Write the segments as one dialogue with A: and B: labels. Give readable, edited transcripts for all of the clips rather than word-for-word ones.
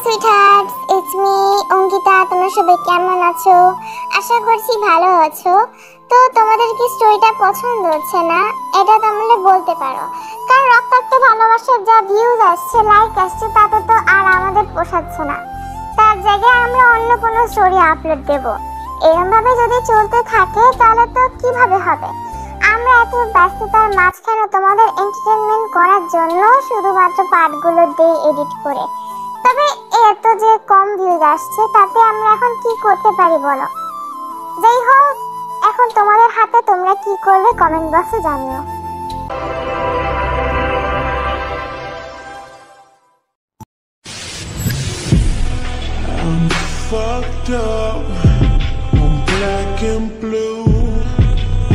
A: সুইটহার্টস, it's me Ankita. তোমরা সবাই কেমন আছো? আশা করছি ভালো আছো। তো তোমাদের কি স্টোরিটা পছন্দ হচ্ছে না? এটা তোমরা বলতে পারো, কারণ রক্তাক্ত ভালোবাসার যা ভিউজ আসছে, লাইক আসছে, তাতে তো আর আমাদের পোষাচ্ছে না। তার জায়গায় আমরা অন্য কোনো স্টোরি আপলোড দেব। এরকম ভাবে যদি চলতে থাকে তাহলে তো কিভাবে হবে? আমরা এত ব্যস্ততার মাঝখানে তোমাদের এন্টারটেইনমেন্ট করার জন্য শুধুমাত্র পার্টগুলো দিয়ে এডিট করে। তবে এত যে কম ভিউজ আসছে, তাতে আমরা এখন কি করতে পারি বলো? যাই হোক, এখন তোমাদের হাতে, তোমরা কি করবে কমেন্ট বক্সে জানিও।
B: I'm fucked up, I'm black and blue,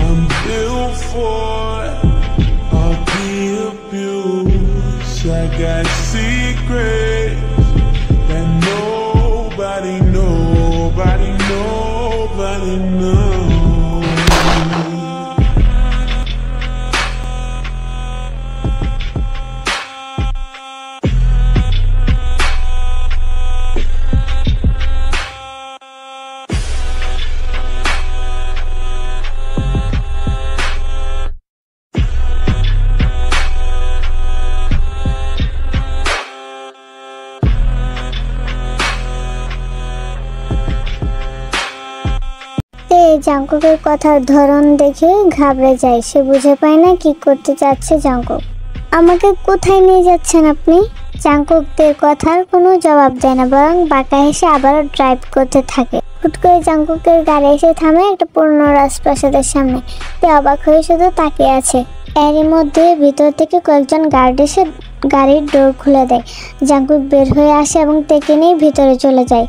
B: I'm built for all the abuse. I got secrets that nobody knows.
A: জাঙ্কুকের কথার ধরন দেখে ঘাবড়ে যায়। সে বুঝে পায় না কি করতে চাচ্ছে জাঙ্কুক। আমাকে কোথায় নিয়ে যাচ্ছেন আপনি? জাঙ্কুকদের কথার কোনো জবাব দেয় না, বরং বাঁকা হেসে আবারও ড্রাইভ করতে থাকে। হুট করে জাঙ্কুকের গাড়ি এসে থামে একটা পুরনো রাজপ্রাসাদের সামনে। সে অবাক হয়ে শুধু তাকিয়ে আছে। এরই মধ্যে ভিতর থেকে কয়েকজন গার্ড এসে গাড়ির ডোর খুলে দেয়। জাঙ্কুক বের হয়ে আসে এবং তেকে নিয়ে ভিতরে চলে যায়।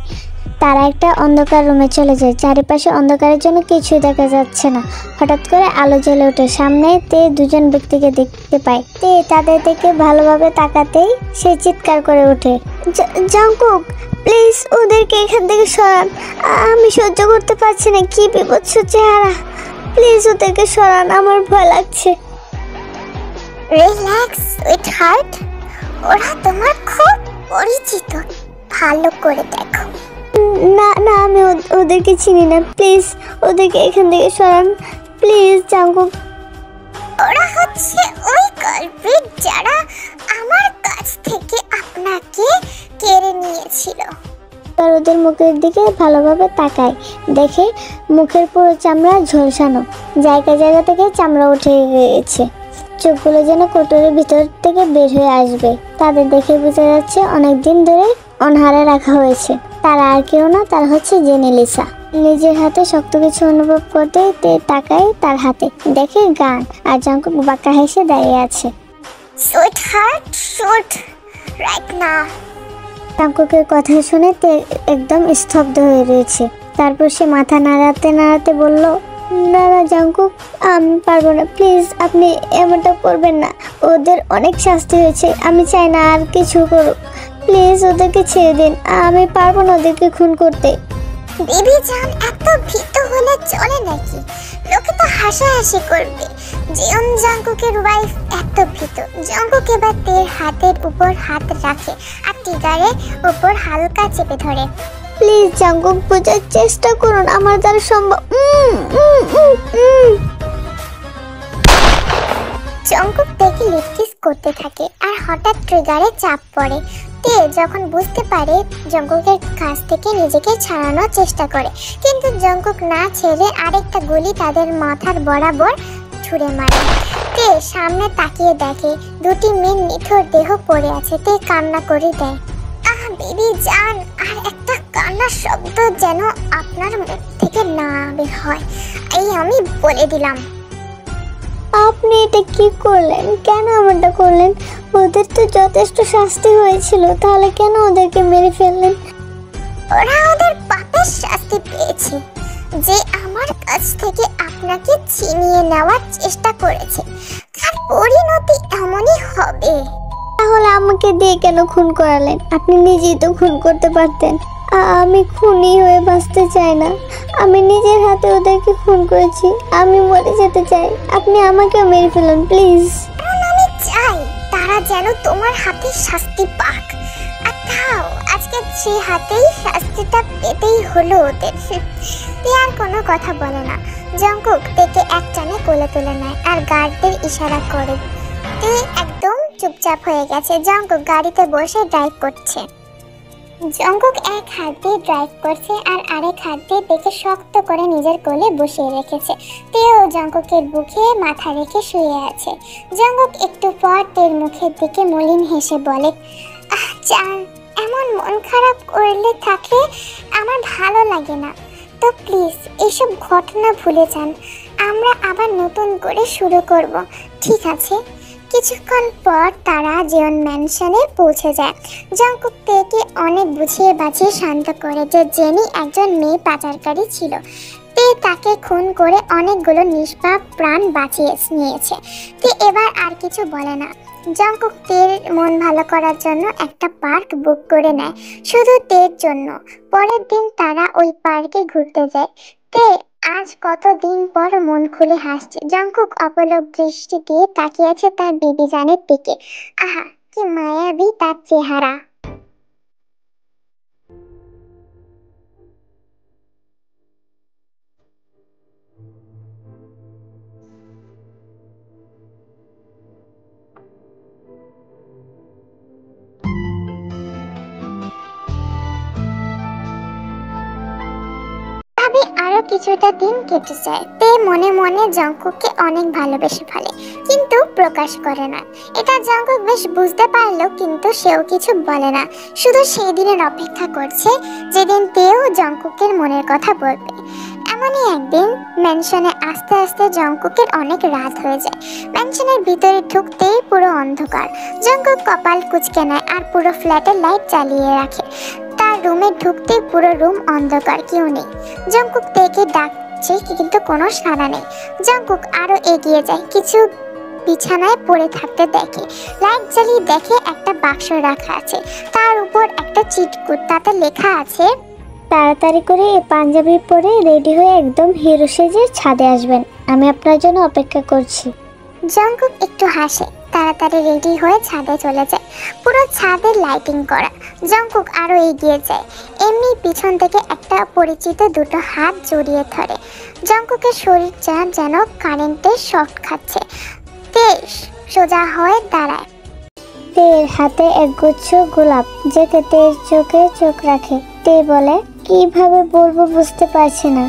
A: তারা একটা অন্ধকার রুমে চলে যায়। চারিপাশে অন্ধকারের জন্য কিছুই দেখা যাচ্ছে না। হঠাৎ করে আলো জ্বলে ওঠে। সামনে তে দুজন ব্যক্তিকে দেখতে পায়। তে তাদের দিকে ভালোভাবে তাকাতেই সে চিৎকার করে ওঠে, জাঙ্কুক, প্লিজ ওদেরকে এখান থেকে সরান। আমি সহ্য করতে পারছি না, কি বিভৎস চেহারা। প্লিজ ওদেরকে সরান, আমার ভয় লাগছে। রিল্যাক্স সুইটহার্ট, ওরা তোমার খুব পরিচিত, ভালো করে দেখো। না না, আমি ওদেরকে চিনি না, প্লিজ ওদেরকে এখান থেকে সরান, প্লিজ জাঙ্কুক। ওরা হচ্ছে ওই কালপ্রিট যারা আমার কাছ থেকে আপনাকে কেড়ে নিয়েছিল। আর ওদের মুখের দিকে ভালোভাবে তাকায়, দেখে মুখের পুরো চামড়া ঝলসানো, জায়গা জায়গা থেকে চামড়া উঠে গিয়েছে। চোখগুলো যেন কোটরের ভিতর থেকে বের হয়ে আসবে। তাদের দেখে বোঝা যাচ্ছে অনেকদিন ধরে অনাহারে রাখা হয়েছে। তারা আর কেউ না, তারা হচ্ছে জেনেলিসা। নিজের হাতে শক্ত কিছু অনুভব করতে তাকায় তার হাতে, দেখে গান, আর জাঙ্কুক বাঁকা হেসে দাঁড়িয়ে আছে। Sweetheart, shoot right now. জাঙ্কুকের কথা শুনে তে একদম স্তব্ধ হয়ে রয়েছে। তারপর সে মাথা নাড়াতে নাড়াতে বলল, না না জাঙ্কুক, আমি পারবো না, প্লিজ আপনি এমনটা করবেন না। ওদের অনেক শাস্তি হয়েছে, আমি চাই না আর কিছু করুক। প্লিজ ওদেরকে ছেড়ে দিন, আমি পারবো না ওদেরকে খুন করতে। বেবি জান, এত ভীত হলে চলে নাকি? লোকে তো হাসাহাসি করবে। জিয়ন জাঙ্কুকের ওয়াইফ এত ভীত। জাঙ্কুক এবার তের হাতের উপর হাত রাখে আর টিগারের উপর হালকা চেপে ধরে। প্লিজ জাঙ্কুক, বোঝার চেষ্টা করুন, আমার দ্বারা সম্ভব। জাঙ্কুক দেখে লিপকিস করতে থাকে আর হঠাৎ ট্রিগারে চাপ পড়ে। তে যখন বুঝতে পারে, জাঙ্কুকের কাছ থেকে নিজেকে ছাড়ানোর চেষ্টা করে, কিন্তু জাঙ্কুক না ছেড়ে আরেকটা গুলি তাদের মাথার বরাবর ছুঁড়ে মারে। তে সামনে তাকিয়ে দেখে দুটি মেয়ের নিথর দেহ পড়ে আছে। তে কান্না করে দেয়, আহ বেবি জান, আর একটা কান্নার শব্দ যেন আপনার মুখ থেকে না বের হয়, এই আমি বলে দিলাম। আপনি এটা কি করলেন? কেন এমনটা করলেন? ওদের তো যথেষ্ট শাস্তি হয়েছিল, তাহলে কেন ওদেরকে মেরে ফেললেন? ওরা ওদের পাপের শাস্তি পেয়েছে, যে আমার কাছ থেকে আপনাকে ছিনিয়ে নেওয়ার চেষ্টা করেছে, তার পরিণতি এমনই হবে। তাহলে আমাকে দিয়ে কেন খুন করালেন? আপনি নিজেই তো খুন করতে পারতেন। আমি খুনি হয়ে বাঁচতে চাই না। আমি নিজের হাতে ওদেরকে খুন করেছি। আমি মরে যেতে চাই। আপনি আমাকে মেরে ফেলুন প্লিজ। কারণ আমি চাই তারা যেন তোমার হাতে শাস্তি পাক। আর তাও আজকে আজকে যে হাতেই শাস্তিটা পেতেই হলো ওদের। তে আর কোনো কথা বলে না। জঙ্কুক তেকে এক টানে কোলে তুলে নেয় আর গার্ডদের ইশারা করে। তে একদম চুপচাপ হয়ে গেছে। জঙ্কুক গাড়িতে বসে ড্রাইভ করছে। জঙ্কুক এক হাত দিয়ে ড্রাইভ করছে আর আরেক হাত দিয়ে তেকে শক্ত করে নিজের কোলে বসিয়ে রেখেছে। তেও জঙ্কুকের বুকে মাথা রেখে শুয়ে আছে। জঙ্কুক একটু পর তের মুখের দিকে মলিন হেসে বলে, চান এমন মন খারাপ করলে থাকলে আমার ভালো লাগে না। তো প্লিজ এইসব ঘটনা ভুলে যান, আমরা আবার নতুন করে শুরু করব, ঠিক আছে? কিছুক্ষণ পর তারা জিওন ম্যানশনে পৌঁছে যায়। জঙ্কুক তেকে অনেক বুঝিয়ে বাজিয়ে শান্ত করে যে জেনি একজন মেয়ে পাচারকারী ছিল। তে তাকে খুন করে অনেকগুলো নিষ্পাপ প্রাণ বাঁচিয়ে নিয়েছে। তে এবার আর কিছু বলে না। জঙ্কুক তের মন ভালো করার জন্য একটা পার্ক বুক করে নেয়, শুধু তের জন্য। পরের দিন তারা ওই পার্কে ঘুরতে যায়। তে আজ কতদিন পর মন খুলে হাসছে। জঙ্কুক অপলক দৃষ্টি দিয়ে তাকিয়ে আছে তার বিবি জানের দিকে। আহা, কি মায়াবী তার চেহারা। আরো কিছুটা দিন কেটে যায়। তে মনে মনে জঙ্কুককে অনেক ভালোবেসে ফেলে, কিন্তু প্রকাশ করে না। এটা জঙ্কুক বেশ বুঝতে পারলো, কিন্তু সেও কিছু বলে না। শুধু সেই দিনের অপেক্ষা করছে যেদিন তেও জঙ্কুকের মনের কথা বলবে। এমনই একদিন ম্যানশনে আস্তে আস্তে জঙ্কুকের অনেক রাত হয়ে যায়। ম্যানশনের ভিতরে ঢুকতেই পুরো অন্ধকার। জঙ্কুক কপাল কুঁচকে নেয় আর পুরো ফ্ল্যাটের লাইট চালিয়ে রাখে। তার রুমে ঢুকতেই পুরো রুম অন্ধকার, কেউ নেই। জঙ্কুক তেকে ডাকছে কিন্তু কোনো সাড়া নেই। জঙ্কুক আরো এগিয়ে যায়, কিছু বিছানায় পড়ে থাকতে দেখে। লাইট জ্বালিয়ে দেখে একটা বাক্স রাখা আছে, তার উপর একটা চিটকুট, তাতে লেখা আছে, তাড়াতাড়ি করে এই পাঞ্জাবি পরে রেডি হয়ে একদম হিরো সেজে ছাদে আসবেন, আমি আপনার জন্য অপেক্ষা করছি। জঙ্কুক একটু হাসে, তাড়াতাড়ি রেডি হয়ে ছাদে চলে যায়। পুরো ছাদে লাইটিং করা। জঙ্কুক আরো এগিয়ে যায়, এমনি পিছন থেকে একটা পরিচিত দুটো হাত জড়িয়ে ধরে। জঙ্কুকের শরীরটা যেন কারেন্টের শক খাচ্ছে। তে সোজা হয়ে দাঁড়ায়। তের হাতে একগুচ্ছ গোলাপ, যেতে তের চোখে চোখ রাখে। তে বলে, কিভাবে বলবো বুঝতে পারছি না,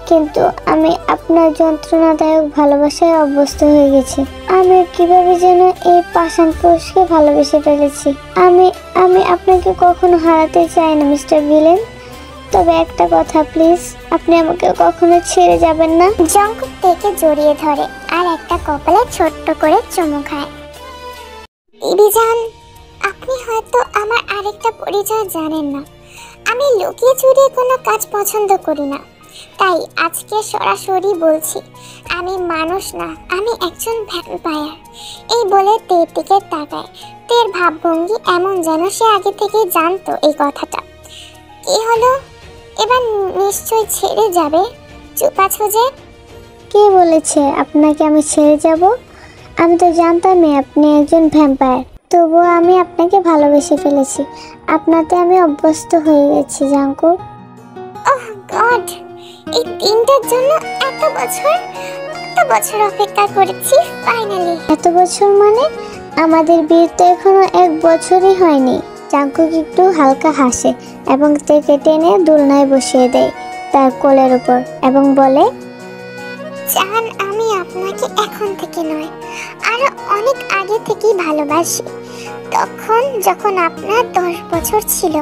A: কিন্তু আমি আপনার যন্ত্রণাদায়ক ভালোবাসায় অভ্যস্ত হয়ে গেছি। আমি কিভাবে যেন এই পাষাণ পুরুষকে ভালোবেসে ফেলেছি। আমি আমি আপনাকে কখনো হারাতে চাই না মিস্টার ভিলেন, তবে একটা কথা প্লিজ, আপনি আমাকে কখনো ছেড়ে যাবেন না। জঙ্কুক তেকে জড়িয়ে ধরে আর একটা কপালে ছোট্ট করে চুমু খায়। বিবিজান, আপনি হয়তো আমার আরেকটা পরিচয় জানেন না। আমি লুকিয়ে চুরিয়ে কোনো কাজ পছন্দ করি না, তাই আজকে সরাসরি বলছি, আমি মানুষ না, আমি একজন ভ্যাম্পায়ার। এই বলে তের দিকে তাকায়। তের ভাবভঙ্গি এমন যেন সে আগে থেকে জানতো এই কথাটা। কি হলো, এবার নিশ্চয় ছেড়ে যাবে? চুপ আছো যে? কে বলেছে আপনাকে আমি ছেড়ে যাব? আমি তো জানতামই আপনি একজন ভ্যাম্পায়ার, তবুও আমি আপনাকে ভালোবেসে ফেলেছি। আপনাতে আমি অভ্যস্ত হয়ে গেছি জঙ্কুক। ওহ গড, এই দিনটার জন্য এত বছর অপেক্ষা করেছি, ফাইনালি। এত বছর মানে? আমাদের বিয়ে তো এখনো 1 বছরই হয়নি। জঙ্কুক একটু হালকা হাসে এবং তেকে টেনে দোলনায় বসিয়ে দেয় তার কোলের উপর এবং বলে, জান, আমি আপনাকে এখন থেকে নয়, আরো অনেক আগে থেকেই ভালোবাসি। যখন আপনার 10 বছর ছিল,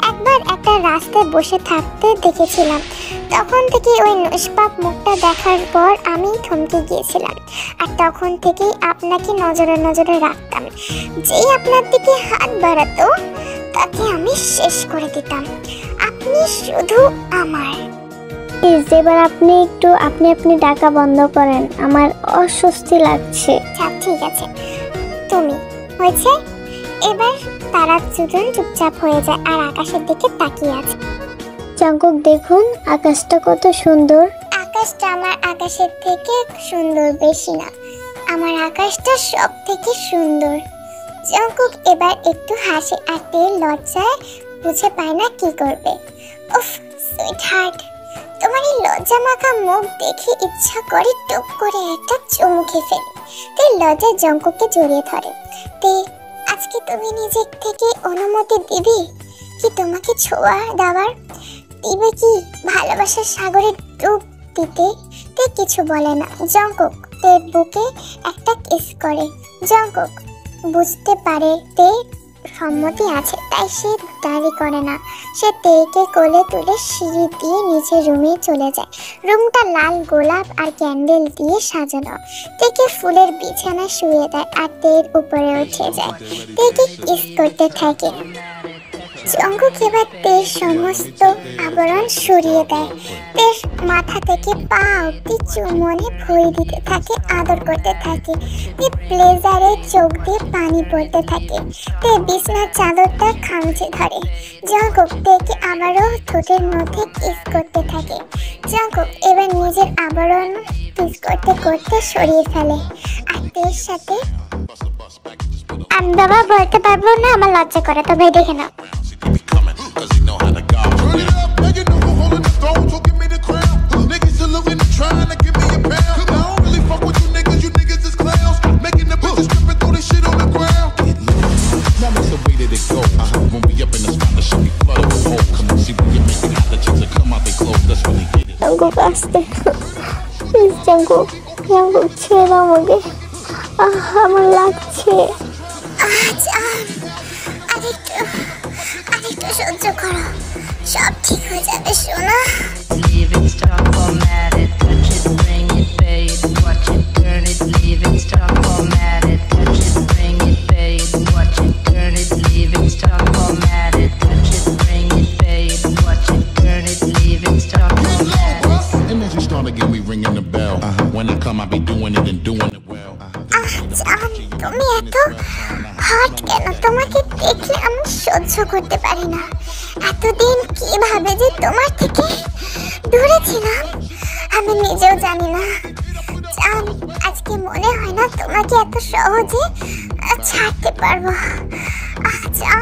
A: একবার একটা রাস্তায় বসে থাকতে দেখেছিলাম। তখন থেকে ওই নিষ্পাপ মুখটা দেখার পর আমি থমকে গিয়েছিলাম, আর তখন থেকেই আপনাকে নজরে নজরে রাখতাম। যেই আপনার দিকে হাত বাড়াতো তাকে আমি শেষ করে দিতাম। আপনি শুধু আমার। এবার আপনি একটু আপনি ডাকা বন্ধ করেন, আমার অস্বস্তি লাগছে। ঠিক আছে, তুমি হয়েছে। এবার তারা দুজন চুপচাপ হয়ে যায় আর আকাশের দিকে তাকিয়ে আছে। জঙ্কুক, দেখুন আকাশটা কত সুন্দর। আকাশটা আমার আকাশের থেকে সুন্দর বেশি না, আমার আকাশটা সব থেকে সুন্দর। জঙ্কুক এবার একটু হাসে আর তের লজ্জায় বুঝে পায় না কি করবে। উফ সুইটহার্ট, তোমার এই লজ্জা মাখা মুখ দেখে ইচ্ছা করে টুক করে একটা চুমু খেয়ে ফেলি। তে লজ্জায় জঙ্কুককে জড়িয়ে ধরে। তে আজকে তুমি নিজের থেকে অনুমতি দিবি কি তোমাকে ছোঁয়া দেওয়ার? দিবে কি ভালোবাসার সাগরে ডুব দিতে? তে কিছু বলে না। জঙ্কুক তের বুকে একটা কিস করে। জঙ্কুক বুঝতে পারে তে সম্মতি আছে, তাই সে দাবি করে না। সে তেকে কোলে তুলে সিঁড়ি দিয়ে নিচে রুমে চলে যায়। রুমটা লাল গোলাপ আর ক্যান্ডেল দিয়ে সাজানো। তেকে ফুলের বিছানায় শুয়ে দেয় আর তের উপরে উঠে যায়। তেকে কিস করতে থাকে। জঙ্কুক এবার তের সমস্ত আবরণ সরিয়ে দেয়। তের মাথা থেকে পা অব্দি চুম্বনে ভরে দিতে থাকে, আদর করতে থাকে। তে প্লেজারে চোখ দিয়ে পানি পড়তে থাকে। তে বিছানার চাদরটা খামচে ধরে। জঙ্কুক তেকে আবারও ঠোঁটের মধ্যে কিস করতে থাকে। জঙ্কুক এবার নিজের আবরণ কিস করতে করতে সরিয়ে ফেলে আর তের সাথে। আমি বাবা বলতে পারবো না, আমার লজ্জা করে, তবে দেখে নাও। জঙ্কুক আসতে প্লিজ, জঙ্কুক জঙ্কুক ছেড়ে দাও আমাকে, আমার লাগছে। আরেকটু সহ্য করো, সব ঠিক হয়ে যাবে সোনা। তুমি এত হট কেন? তোমাকে দেখলে আমি সহ্য করতে পারি না। এতদিন কিভাবে যে তোমার থেকে দূরে ছিলাম আমি নিজেও জানি না। জান, আজকে মনে হয় না তোমাকে এত সহজে ছাড়তে পারবো। জান